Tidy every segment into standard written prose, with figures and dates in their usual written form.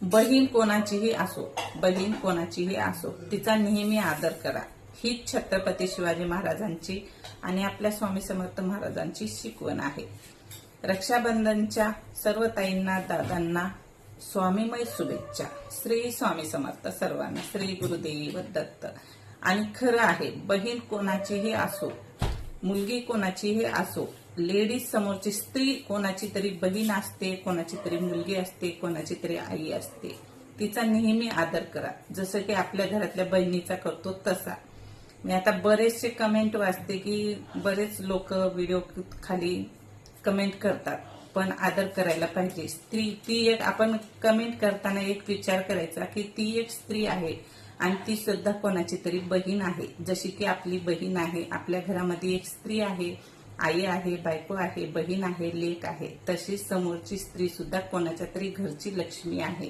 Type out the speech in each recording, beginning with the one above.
बहीण कोणाचीही असो, बहीण कोणाचीही असो, तिचा नेहमी आदर करा. हीच छत्रपती शिवाजी महाराजांची आणि आपल्या स्वामी समर्थ महाराजांची शिकवण आहे. रक्षाबंधनच्या सर्व ताईंना, दादांना स्वामीमय शुभेच्छा. श्री स्वामी समर्थ सर्वांना. श्री गुरुदेव दत्त. आणि खरं आहे, बहीण कोणाचीही असो, मुलगी कोणाचीही असो, लेडीज समोरची स्त्री कोणाची तरी बहीण असते, कोणाची तरी मुलगी असते, कोणाची तरी आई असते. तिचा नेहमी आदर करा, जसं की आपल्या घरातल्या बहिणीचा करतो तसा. मी आता बरेचसे कमेंट वाचते की बरेच लोक व्हिडिओ खाली कमेंट करतात, पण आदर करायला पाहिजे. स्त्री ती एक, आपण कमेंट करताना एक विचार करायचा की ती एक स्त्री आहे आणि ती सुद्धा कोणाची तरी बहीण आहे. जशी की आपली बहीण आहे, आपल्या घरामध्ये एक स्त्री आहे, आई आहे, बायको आहे, बहीण आहे, लेक आहे, तशीच समोरची स्त्री सुद्धा कोणाच्या तरी घरची लक्ष्मी आहे,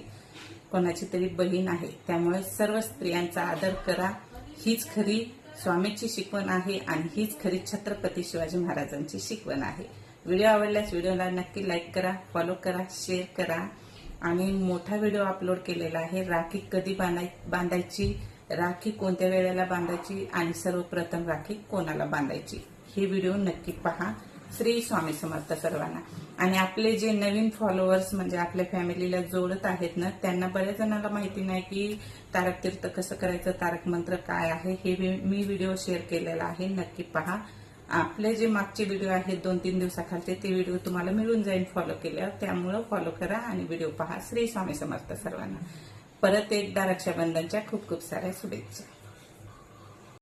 कोणाची तरी बहीण आहे. त्यामुळे सर्व स्त्रियांचा आदर करा. हीच खरी स्वामीची शिकवण आहे आणि हीच खरी छत्रपती शिवाजी महाराजांची शिकवण आहे. व्हिडिओ आवडल्यास व्हिडिओला नक्की लाईक करा, फॉलो करा, शेअर करा. आणि मोठा व्हिडिओ अपलोड केलेला आहे, राखी कधी बांधायची, राखी कोणत्या वेळेला बांधायची आणि सर्वप्रथम राखी कोणाला बांधायची, हे व्हिडिओ नक्की पहा. श्री स्वामी समर्थ सर्वांना. आणि आपले जे नवीन फॉलोअर्स म्हणजे आपल्या फॅमिलीला जोडत आहेत ना, त्यांना बऱ्याच जणांना माहिती नाही की तारक तीर्थ कसं करायचं, तारक मंत्र काय आहे, हे मी व्हिडिओ शेअर केलेला आहे, नक्की पहा. आपले जे मागचे व्हिडिओ आहेत 2-3 दिवसाखालचे, ते व्हिडिओ तुम्हाला मिळून जाईल फॉलो केल्यावर. त्यामुळं फॉलो करा आणि व्हिडिओ पहा. श्री स्वामी समर्थ सर्वांना. परत एकदा रक्षाबंधनच्या खूप खूप साऱ्या शुभेच्छा.